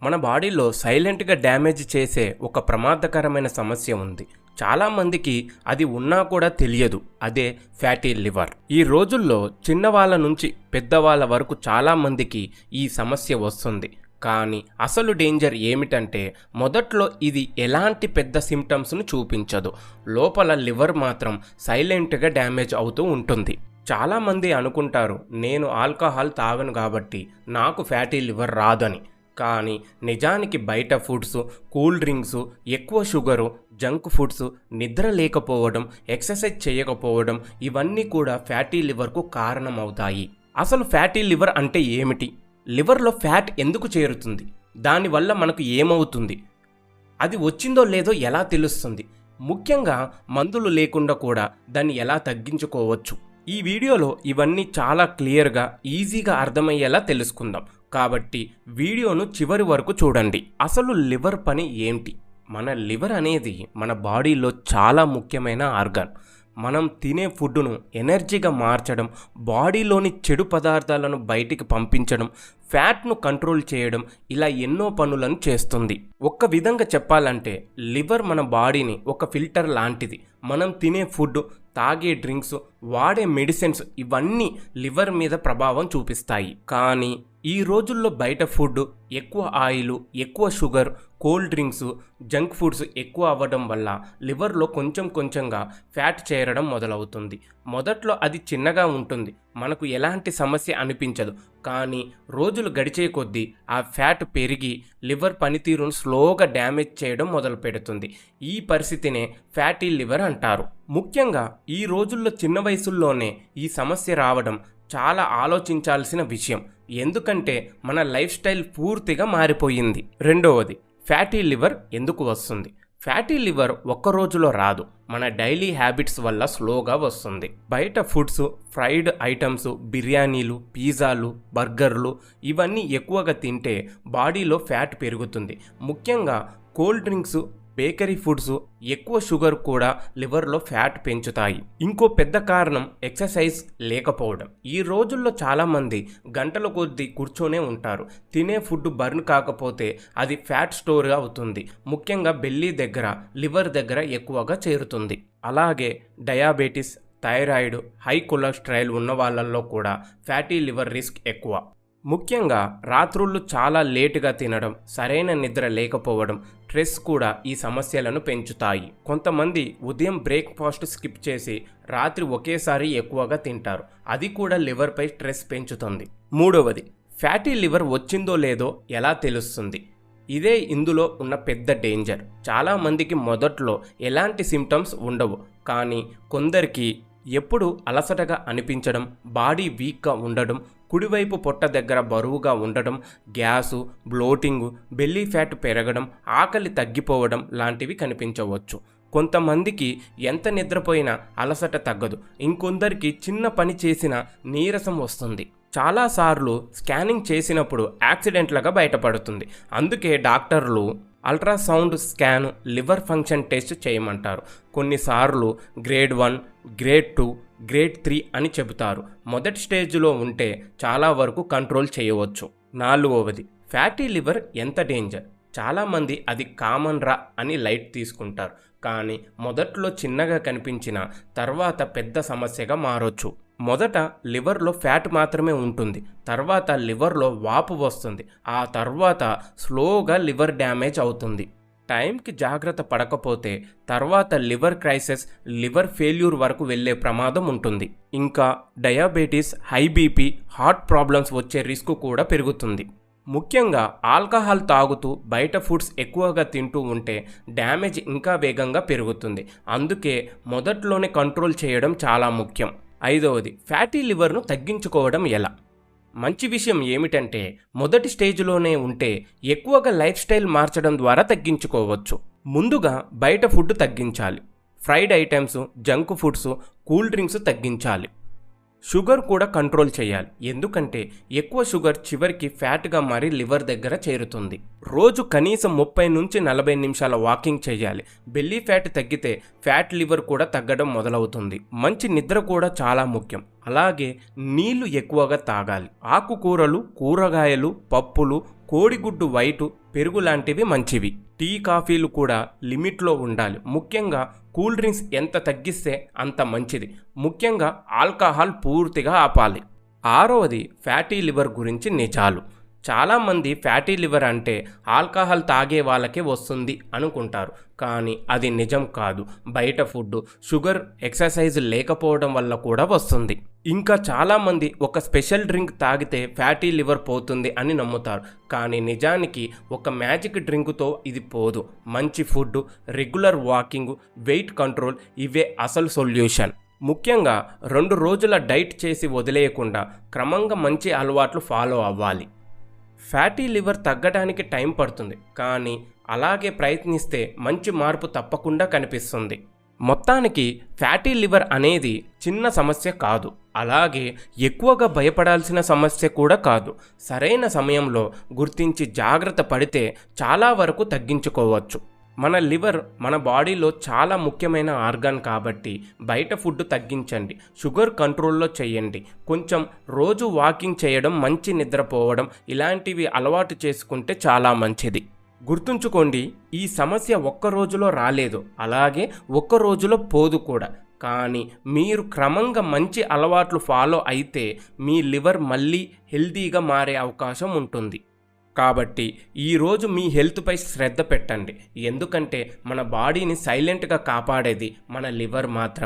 మన బాడీలో సైలెంట్గా డ్యామేజ్ చేసే ఒక ప్రమాదకరమైన సమస్య ఉంది. చాలామందికి అది ఉన్నా కూడా తెలియదు. అదే ఫ్యాటీ లివర్. ఈ రోజుల్లో చిన్నవాళ్ళ నుంచి పెద్దవాళ్ళ వరకు చాలామందికి ఈ సమస్య వస్తుంది. కానీ అసలు డేంజర్ ఏమిటంటే మొదట్లో ఇది ఎలాంటి పెద్ద సిమ్టమ్స్ను చూపించదు. లోపల లివర్ మాత్రం సైలెంట్గా డ్యామేజ్ అవుతూ ఉంటుంది. చాలామంది అనుకుంటారు, నేను ఆల్కహాల్ తాగను కాబట్టి నాకు ఫ్యాటీ లివర్ రాదని. కానీ నిజానికి బయట ఫుడ్స్, కూల్ డ్రింక్స్, ఎక్కువ షుగరు, జంక్ ఫుడ్స్, నిద్ర లేకపోవడం, ఎక్సర్సైజ్ చేయకపోవడం ఇవన్నీ కూడా ఫ్యాటీ లివర్కు కారణమవుతాయి. అసలు ఫ్యాటీ లివర్ అంటే ఏమిటి? లివర్లో ఫ్యాట్ ఎందుకు చేరుతుంది? దానివల్ల మనకు ఏమవుతుంది? అది వచ్చిందో లేదో ఎలా తెలుస్తుంది? ముఖ్యంగా మందులు లేకుండా కూడా దాన్ని ఎలా తగ్గించుకోవచ్చు? ఈ వీడియోలో ఇవన్నీ చాలా క్లియర్గా, ఈజీగా అర్థమయ్యేలా తెలుసుకుందాం. కాబట్టి వీడియోను చివరి వరకు చూడండి. అసలు లివర్ పని ఏంటి? మన లివర్ అనేది మన బాడీలో చాలా ముఖ్యమైన ఆర్గాన్. మనం తినే ఫుడ్డును ఎనర్జీగా మార్చడం, బాడీలోని చెడు పదార్థాలను బయటికి పంపించడం, ఫ్యాట్ను కంట్రోల్ చేయడం, ఇలా ఎన్నో పనులను చేస్తుంది. ఒక్క విధంగా చెప్పాలంటే లివర్ మన బాడీని ఒక ఫిల్టర్ లాంటిది. మనం తినే ఫుడ్, తాగే డ్రింక్స్, వాడే మెడిసిన్స్ ఇవన్నీ లివర్ మీద ప్రభావం చూపిస్తాయి. కానీ ఈ రోజుల్లో బయట ఫుడ్, ఎక్కువ ఆయిల్, ఎక్కువ sugar, cold drinks, junk foods ఎక్కువ అవ్వడం వల్ల లివర్లో కొంచెం కొంచెంగా ఫ్యాట్ చేరడం మొదలవుతుంది. మొదట్లో అది చిన్నగా ఉంటుంది, మనకు ఎలాంటి సమస్య అనిపించదు. కానీ రోజులు గడిచే కొద్దీ ఆ ఫ్యాట్ పెరిగి లివర్ పనితీరును స్లోగా డ్యామేజ్ చేయడం మొదలు పెడుతుంది. ఈ పరిస్థితినే ఫ్యాటీ లివర్ అంటారు. ముఖ్యంగా ఈ రోజుల్లో చిన్న వయసుల్లోనే ఈ సమస్య రావడం చాలా ఆలోచించాల్సిన విషయం. ఎందుకంటే మన లైఫ్ స్టైల్ పూర్తిగా మారిపోయింది. రెండవది, ఫ్యాటీ లివర్ ఎందుకు వస్తుంది? ఫ్యాటీ లివర్ ఒక్క రోజులో రాదు, మన డైలీ హ్యాబిట్స్ వల్ల స్లోగా వస్తుంది. బయట ఫుడ్స్, ఫ్రైడ్ ఐటమ్స్, బిర్యానీలు, పిజ్జాలు, బర్గర్లు ఇవన్నీ ఎక్కువగా తింటే బాడీలో ఫ్యాట్ పెరుగుతుంది. ముఖ్యంగా కోల్డ్ డ్రింక్స్, బేకరీ ఫుడ్స్, ఎక్కువ షుగర్ కూడా లివర్లో ఫ్యాట్ పెంచుతాయి. ఇంకో పెద్ద కారణం ఎక్సర్సైజ్ లేకపోవడం. ఈ రోజుల్లో చాలామంది గంటల కొద్దీ కూర్చొనే ఉంటారు. తినే ఫుడ్ బర్న్ కాకపోతే అది ఫ్యాట్ స్టోర్ అవుతుంది. ముఖ్యంగా బెల్లీ దగ్గర, లివర్ దగ్గర ఎక్కువగా చేరుతుంది. అలాగే డయాబెటీస్, థైరాయిడ్, హై కొలెస్ట్రాల్ ఉన్న వాళ్ళల్లో కూడా ఫ్యాటీ లివర్ రిస్క్ ఎక్కువ. ముఖ్యంగా రాత్రుళ్ళు చాలా లేటుగా తినడం, సరైన నిద్ర లేకపోవడం, స్ట్రెస్ కూడా ఈ సమస్యలను పెంచుతాయి. కొంతమంది ఉదయం బ్రేక్ఫాస్ట్ స్కిప్ చేసి రాత్రి ఒకేసారి ఎక్కువగా తింటారు. అది కూడా లివర్పై స్ట్రెస్ పెంచుతుంది. మూడవది, ఫ్యాటీ లివర్ వచ్చిందో లేదో ఎలా తెలుస్తుంది? ఇదే ఇందులో ఉన్న పెద్ద డేంజర్. చాలామందికి మొదట్లో ఎలాంటి సిమ్టమ్స్ ఉండవు, కానీ కొందరికి ఎప్పుడు అలసటగా అనిపించడం, బాడీ వీక్గా ఉండడం, కుడివైపు పొట్ట దగ్గర బరువుగా ఉండడం, గ్యాసు, బ్లోటింగు, బెల్లీ ఫ్యాట్ పెరగడం, ఆకలి తగ్గిపోవడం లాంటివి కనిపించవచ్చు. కొంతమందికి ఎంత నిద్రపోయినా అలసట తగ్గదు. ఇంకొందరికి చిన్న పని చేసినా నీరసం వస్తుంది. చాలాసార్లు స్కానింగ్ చేసినప్పుడు యాక్సిడెంట్లుగా బయటపడుతుంది. అందుకే డాక్టర్లు ultrasound scan, liver function test చేయమంటారు. కొన్నిసార్లు గ్రేడ్ 1, గ్రేడ్ 2, గ్రేడ్ 3 అని చెబుతారు. మొదటి స్టేజ్లో ఉంటే చాలా వరకు కంట్రోల్ చేయవచ్చు. నాలుగవది, ఫ్యాటీ లివర్ ఎంత డేంజర్? చాలామంది అది కామన్ రా అని లైట్ తీసుకుంటారు. కానీ మొదట్లో చిన్నగా కనిపించిన తర్వాత పెద్ద సమస్యగా మారొచ్చు. మొదట లివర్లో ఫ్యాట్ మాత్రమే ఉంటుంది, తర్వాత లివర్లో వాపు వస్తుంది, ఆ తర్వాత స్లోగా లివర్ డ్యామేజ్ అవుతుంది. టైంకి జాగ్రత్త పడకపోతే తర్వాత లివర్ క్రైసిస్, లివర్ ఫెయిల్యూర్ వరకు వెళ్ళే ప్రమాదం ఉంటుంది. ఇంకా diabetes, high BP, heart problems వచ్చే రిస్క్ కూడా పెరుగుతుంది. ముఖ్యంగా ఆల్కహాల్ తాగుతూ బయట ఫుడ్స్ ఎక్కువగా తింటూ ఉంటే డ్యామేజ్ ఇంకా వేగంగా పెరుగుతుంది. అందుకే మొదట్లోనే కంట్రోల్ చేయడం చాలా ముఖ్యం. ఐదవది, ఫ్యాటీ లివర్ను తగ్గించుకోవడం ఎలా? మంచి విషయం ఏమిటంటే మొదటి స్టేజ్లోనే ఉంటే ఎక్కువగా లైఫ్ స్టైల్ మార్చడం ద్వారా తగ్గించుకోవచ్చు. ముందుగా బయట ఫుడ్ తగ్గించాలి. Fried items, junk foods, cool drinks తగ్గించాలి. షుగర్ కూడా కంట్రోల్ చేయాలి. ఎందుకంటే ఎక్కువ షుగర్ చివరికి ఫ్యాట్గా మారి లివర్ దగ్గర చేరుతుంది. రోజు కనీసం 30 నుంచి 40 నిమిషాల వాకింగ్ చేయాలి. బెల్లీ ఫ్యాట్ తగ్గితే ఫ్యాట్ లివర్ కూడా తగ్గడం మొదలవుతుంది. మంచి నిద్ర కూడా చాలా ముఖ్యం. అలాగే నీళ్లు ఎక్కువగా తాగాలి. ఆకుకూరలు, కూరగాయలు, పప్పులు, కోడిగుడ్డు వైటు, పెరుగు లాంటివి మంచివి. టీ, కాఫీలు కూడా లిమిట్లో ఉండాలి. ముఖ్యంగా కూల్ డ్రింక్స్ ఎంత తగ్గిస్తే అంత మంచిది. ముఖ్యంగా ఆల్కహాల్ పూర్తిగా ఆపాలి. 6వది ఫ్యాటీ లివర్ గురించి నిజాలు. చాలామంది ఫ్యాటీ లివర్ అంటే ఆల్కహాల్ తాగే వాళ్ళకే వస్తుంది అనుకుంటారు, కానీ అది నిజం కాదు. బయట ఫుడ్, షుగర్, ఎక్సర్సైజ్ లేకపోవడం వల్ల కూడా వస్తుంది. ఇంకా చాలామంది ఒక స్పెషల్ డ్రింక్ తాగితే ఫ్యాటీ లివర్ పోతుంది అని నమ్ముతారు, కానీ నిజానికి ఒక మ్యాజిక్ డ్రింకుతో ఇది పోదు. మంచి food, regular walking, weight control ఇవే అసలు సొల్యూషన్. ముఖ్యంగా 2 రోజుల డైట్ చేసి వదిలేయకుండా క్రమంగా మంచి అలవాట్లు ఫాలో అవ్వాలి. ఫ్యాటీ లివర్ తగ్గడానికి టైం పడుతుంది, కానీ అలాగే ప్రయత్నిస్తే మంచి మార్పు తప్పకుండా కనిపిస్తుంది. మొత్తానికి ఫ్యాటీ లివర్ అనేది చిన్న సమస్య కాదు, అలాగే ఎక్కువగా భయపడాల్సిన సమస్య కూడా కాదు. సరైన సమయంలో గుర్తించి జాగ్రత్త పడితే చాలా వరకు తగ్గించుకోవచ్చు. మన లివర్ మన బాడీలో చాలా ముఖ్యమైన ఆర్గాన్ కాబట్టి బయట ఫుడ్ తగ్గించండి, షుగర్ కంట్రోల్లో చేయండి, కొంచెం రోజు వాకింగ్ చేయడం, మంచి నిద్రపోవడం ఇలాంటివి అలవాటు చేసుకుంటే చాలా మంచిది. గుర్తుంచుకోండి, ఈ సమస్య ఒక్క రోజులో రాలేదు, అలాగే ఒక్క రోజులో పోదు కూడా. కానీ మీరు క్రమంగా మంచి అలవాట్లు ఫాలో అయితే మీ లివర్ మళ్ళీ హెల్తీగా మారే అవకాశం ఉంటుంది. కాబట్టి ఈరోజు మీ హెల్త్పై శ్రద్ధ పెట్టండి, ఎందుకంటే మన బాడీని సైలెంట్గా కాపాడేది మన లివర్ మాత్రమే.